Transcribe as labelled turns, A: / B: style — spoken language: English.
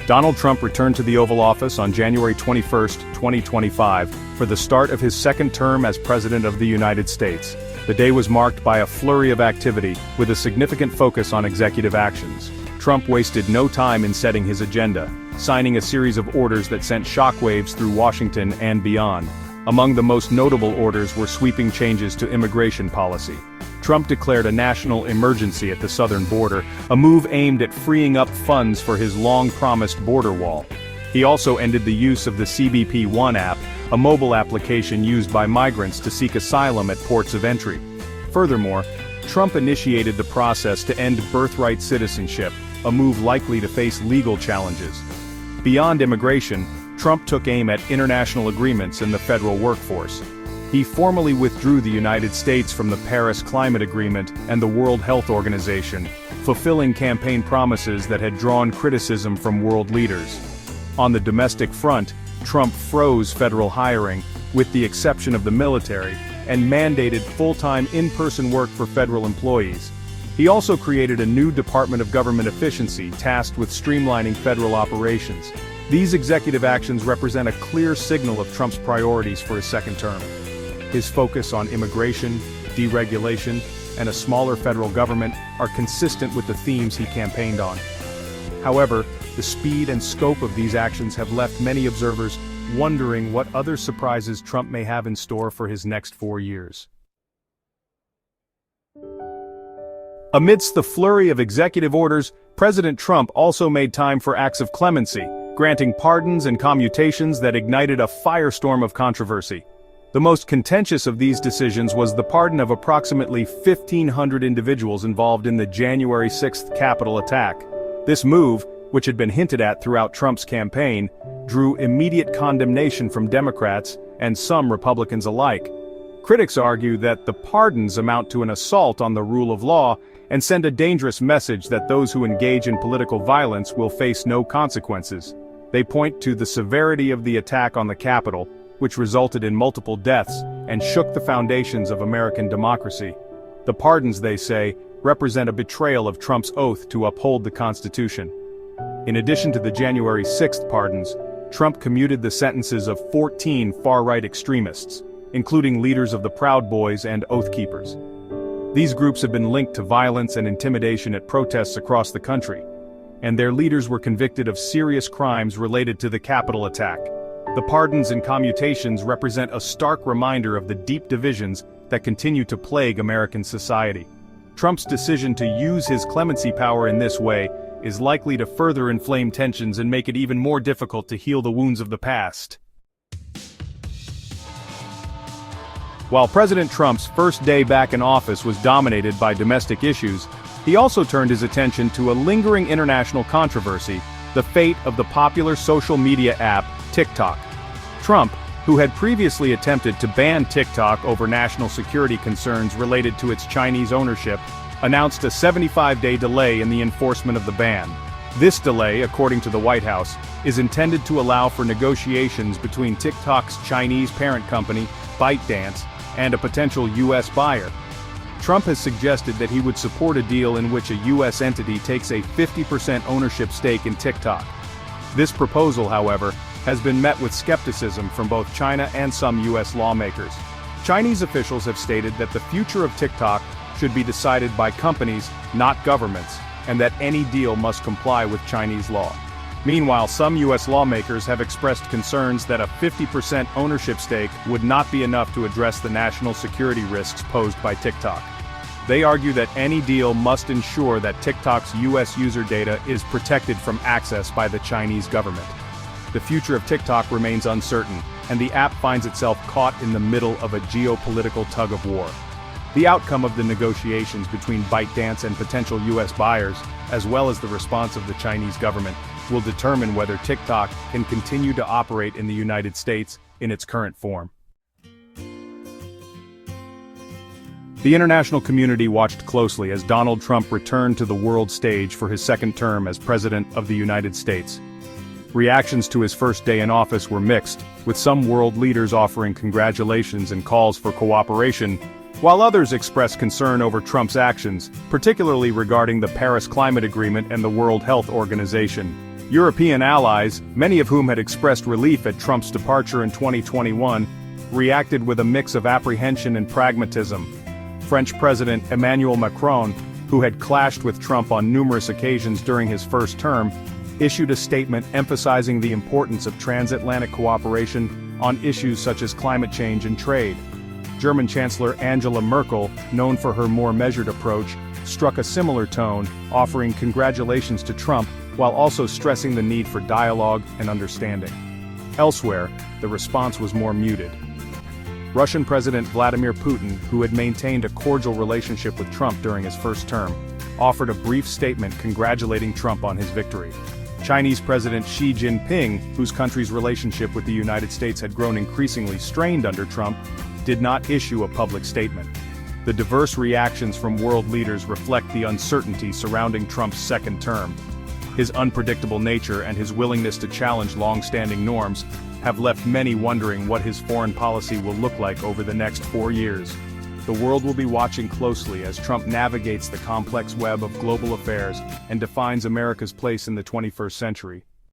A: Donald Trump returned to the Oval Office on January 21, 2025, for the start of his second term as President of the United States. The day was marked by a flurry of activity, with a significant focus on executive actions. Trump wasted no time in setting his agenda, signing a series of orders that sent shockwaves through Washington and beyond. Among the most notable orders were sweeping changes to immigration policy. Trump declared a national emergency at the southern border, a move aimed at freeing up funds for his long-promised border wall. He also ended the use of the CBP One app, a mobile application used by migrants to seek asylum at ports of entry. Furthermore, Trump initiated the process to end birthright citizenship, a move likely to face legal challenges. Beyond immigration, Trump took aim at international agreements and the federal workforce. He formally withdrew the United States from the Paris Climate Agreement and the World Health Organization, fulfilling campaign promises that had drawn criticism from world leaders. On the domestic front, Trump froze federal hiring, with the exception of the military, and mandated full-time in-person work for federal employees. He also created a new Department of Government Efficiency tasked with streamlining federal operations. These executive actions represent a clear signal of Trump's priorities for his second term. His focus on immigration, deregulation, and a smaller federal government are consistent with the themes he campaigned on. However, the speed and scope of these actions have left many observers wondering what other surprises Trump may have in store for his next 4 years. Amidst the flurry of executive orders, President Trump also made time for acts of clemency, granting pardons and commutations that ignited a firestorm of controversy. The most contentious of these decisions was the pardon of approximately 1,500 individuals involved in the January 6th Capitol attack. This move, which had been hinted at throughout Trump's campaign, drew immediate condemnation from Democrats and some Republicans alike. Critics argue that the pardons amount to an assault on the rule of law and send a dangerous message that those who engage in political violence will face no consequences. They point to the severity of the attack on the Capitol, which resulted in multiple deaths and shook the foundations of American democracy. The pardons, they say, represent a betrayal of Trump's oath to uphold the Constitution. In addition to the January 6th pardons, Trump commuted the sentences of 14 far-right extremists, including leaders of the Proud Boys and Oath Keepers. These groups have been linked to violence and intimidation at protests across the country, and their leaders were convicted of serious crimes related to the Capitol attack. The pardons and commutations represent a stark reminder of the deep divisions that continue to plague American society. Trump's decision to use his clemency power in this way is likely to further inflame tensions and make it even more difficult to heal the wounds of the past. While President Trump's first day back in office was dominated by domestic issues, he also turned his attention to a lingering international controversy, the fate of the popular social media app TikTok. Trump, who had previously attempted to ban TikTok over national security concerns related to its Chinese ownership, announced a 75-day delay in the enforcement of the ban. This delay, according to the White House, is intended to allow for negotiations between TikTok's Chinese parent company, ByteDance, and a potential U.S. buyer. Trump has suggested that he would support a deal in which a U.S. entity takes a 50% ownership stake in TikTok. This proposal, however, has been met with skepticism from both China and some U.S. lawmakers. Chinese officials have stated that the future of TikTok should be decided by companies, not governments, and that any deal must comply with Chinese law. Meanwhile, some U.S. lawmakers have expressed concerns that a 50% ownership stake would not be enough to address the national security risks posed by TikTok. They argue that any deal must ensure that TikTok's U.S. user data is protected from access by the Chinese government. The future of TikTok remains uncertain, and the app finds itself caught in the middle of a geopolitical tug-of-war. The outcome of the negotiations between ByteDance and potential U.S. buyers, as well as the response of the Chinese government, will determine whether TikTok can continue to operate in the United States in its current form. The international community watched closely as Donald Trump returned to the world stage for his second term as President of the United States. Reactions to his first day in office were mixed, with some world leaders offering congratulations and calls for cooperation, while others expressed concern over Trump's actions, particularly regarding the Paris Climate Agreement and the World Health Organization. European allies, many of whom had expressed relief at Trump's departure in 2021, reacted with a mix of apprehension and pragmatism. French President Emmanuel Macron, who had clashed with Trump on numerous occasions during his first term, issued a statement emphasizing the importance of transatlantic cooperation on issues such as climate change and trade. German Chancellor Angela Merkel, known for her more measured approach, struck a similar tone, offering congratulations to Trump while also stressing the need for dialogue and understanding. Elsewhere, the response was more muted. Russian President Vladimir Putin, who had maintained a cordial relationship with Trump during his first term, offered a brief statement congratulating Trump on his victory. Chinese President Xi Jinping, whose country's relationship with the United States had grown increasingly strained under Trump, did not issue a public statement. The diverse reactions from world leaders reflect the uncertainty surrounding Trump's second term. His unpredictable nature and his willingness to challenge long-standing norms have left many wondering what his foreign policy will look like over the next 4 years. The world will be watching closely as Trump navigates the complex web of global affairs and defines America's place in the 21st century.